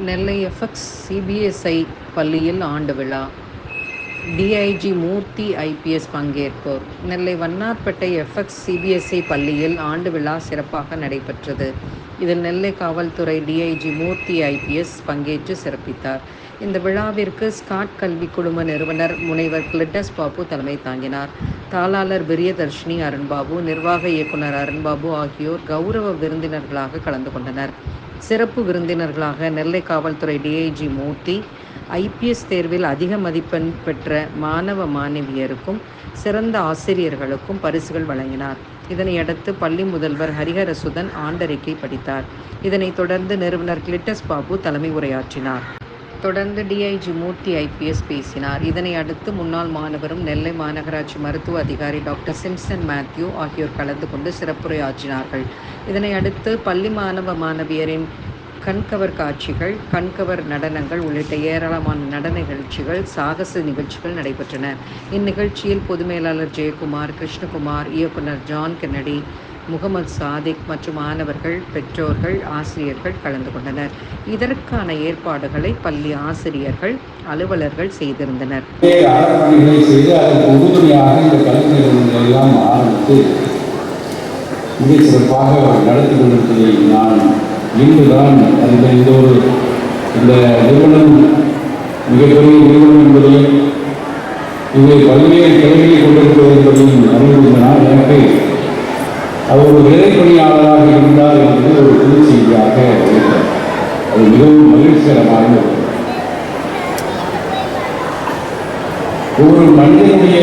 நெல்லை FX சிபிஎஸ்ஐ பள்ளியில் ஆண்டு விழா. டிஐஜி மூர்த்தி ஐபிஎஸ் பங்கேற்போர். நெல்லை வண்ணார்பேட்டை எஃப்எக்ஸ் சிபிஎஸ்ஐ பள்ளியில் ஆண்டு விழா சிறப்பாக நடைபெற்றது. இதில் நெல்லை காவல்துறை டிஐஜி மூர்த்தி ஐபிஎஸ் பங்கேற்று சிறப்பித்தார். இந்த விழாவிற்கு ஸ்காட் கல்வி குழும நிறுவனர் முனைவர் கிளிட்டஸ் பாபு தலைமை தாங்கினார். தாளாளர் பிரியதர்ஷினி அருண்பாபு, நிர்வாக இயக்குனர் அருண்பாபு ஆகியோர் கௌரவ விருந்தினர்களாக கலந்து கொண்டனர். சிறப்பு விருந்தினர்களாக நெல்லை காவல்துறை டிஐஜி மூர்த்தி ஐபிஎஸ் தேர்வில் அதிக மதிப்பெண் பெற்ற மாணவ மாணவியருக்கும் சிறந்த ஆசிரியர்களுக்கும் பரிசுகள் வழங்கினார். இதனையடுத்து பள்ளி முதல்வர் ஹரிஹரசுதன் ஆண்டறிக்கை படித்தார். இதனைத் தொடர்ந்து நிறுவனர் கிளிட்டஸ் பாபு தலைமை உரையாற்றினார். தொடர்ந்து டிஐஜி மூர்த்தி ஐபிஎஸ் பேசினார். இதனை அடுத்து முன்னாள் மாணவரும் நெல்லை மாநகராட்சி மருத்துவ அதிகாரி டாக்டர் சிம்சன் மேத்யூ ஆகியோர் கலந்து கொண்டு சிறப்புரையாற்றினார்கள். இதனை அடுத்து பள்ளி மாணவ மாணவியரின் கண்கவர் காட்சிகள், கண்கவர் நடனங்கள் உள்ளிட்ட ஏராளமான நடன நிகழ்ச்சிகள், சாகச நிகழ்ச்சிகள் நடைபெற்றன. இந்நிகழ்ச்சியில் பொது மேலாளர் ஜெயக்குமார், கிருஷ்ணகுமார், இயக்குனர் ஜான் கென்னடி, முகமது சாதிக் மற்றும் மாணவர்கள், பெற்றோர்கள், ஆசிரியர்கள் கலந்து கொண்டனர். இதற்கான ஏற்பாடுகளை பள்ளி ஆசிரியர்கள், அலுவலர்கள் செய்திருந்தனர். இன்றுதான் இந்த நிறுவனம் மிகப்பெரிய நிறுவனம் என்பதையும் இது பல்வேறு கிளைகளை கொண்டிருக்கிறது என்பதையும் அறிந்திருந்தனால் எனக்கு அவர் ஒரு இறைப்பணியாளராக இருந்தார் என்பது ஒரு புது செய்தியாக இருக்கிறது. அது மிகவும் மகிழ்ச்சிகரமாக இருக்கிறது. ஒரு மனிதனுடைய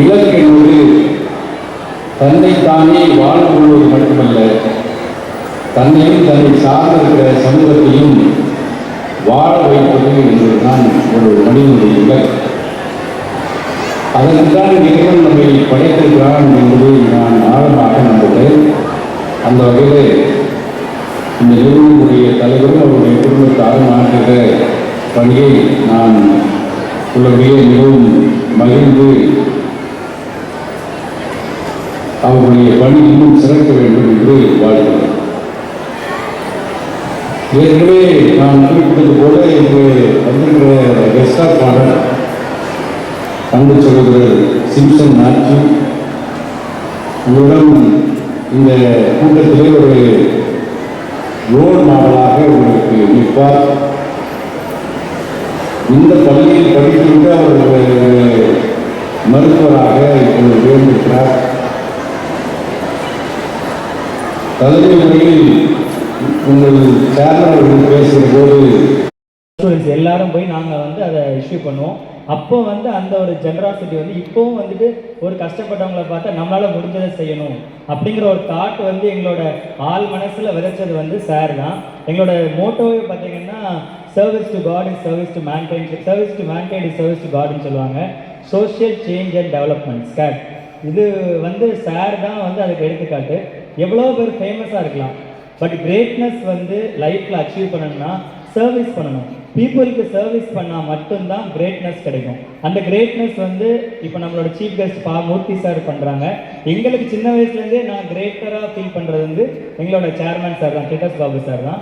இலக்கு என்பது தன்னைத்தானே வாழ்ந்து கொள்வது மட்டுமல்ல, தன்னையும் தன்னை சார்ந்திருக்கிற சமூகத்தையும் வாழ வைப்பது என்பதுதான் ஒரு மனிதனுடைய இலக்கு. அதற்குத்தான் இறைவன் நம்மை படைத்திருக்கிறான் என்பதை நான் ஆழமாக நம்புகிறேன். அந்த வகையில் இந்த நிறுவனமுடைய தலைவரும் அவருடைய குடும்பத்தாரும் ஆற்றுகிற பணியை நான் உள்ளபடியே மிகவும் மகிழ்ந்து அவருடைய பணி இன்னும் சிறக்க வேண்டும் என்று வாழ்கிறேன். ஏற்கனவே நான் குறிப்பிட்டது போல இன்று வந்திருக்கிற கெஸ்ட் ஆஃப் ஆனர் அன்பு சகோதரர் சிம்சன் மேத்யூ உங்களிடம் இந்த கூட்டத்திலே ஒரு ரோல் மாடலாக உங்களுக்கு நிற்பார். இந்த பள்ளியில் படித்துவிட்டு அவர் மருத்துவராக இப்பொழுது உயர்ந்திருக்கிறார். தலைமை முறையில் உங்கள் சேர்மன் பேசுகிற போது எல்லாரும் போய் நாங்கள் அதை இஷ்யூ பண்ணுவோம். அப்போ அந்த ஒரு ஜெனராசிட்டி இப்போவும் ஒரு கஷ்டப்பட்டவங்களை பார்த்தா நம்மளால் முடிஞ்சதை செய்யணும் அப்படிங்கிற ஒரு தாட் எங்களோட ஆள் மனசில் விதைச்சது சார் தான். எங்களோட மோட்டோவே பார்த்தீங்கன்னா service to god is service to mankind, service to mankind is service to காட்னு சொல்லுவாங்க. சோஷியல் சேஞ்ச் அண்ட் டெவலப்மெண்ட் ஸ்கேட் இது சார் தான் அதுக்கு எடுத்துக்காட்டு. எவ்வளோ பேர் ஃபேமஸாக இருக்கலாம், பட் கிரேட்னஸ் லைஃப்பில் அச்சீவ் பண்ணணும்னா சர்வீஸ் பண்ணணும். பீப்புளுக்கு சர்வீஸ் பண்ணால் மட்டும்தான் கிரேட்னஸ் கிடைக்கும். அந்த கிரேட்னஸ் இப்போ நம்மளோட சீஃப் கெஸ்ட் மூர்த்தி சார் பண்ணுறாங்க. எங்களுக்கு சின்ன வயசுலேருந்தே நான் கிரேட்டராக ஃபீல் பண்ணுறது எங்களோட சேர்மன் சார் தான், கிளிட்டஸ் பாபு சார் தான்.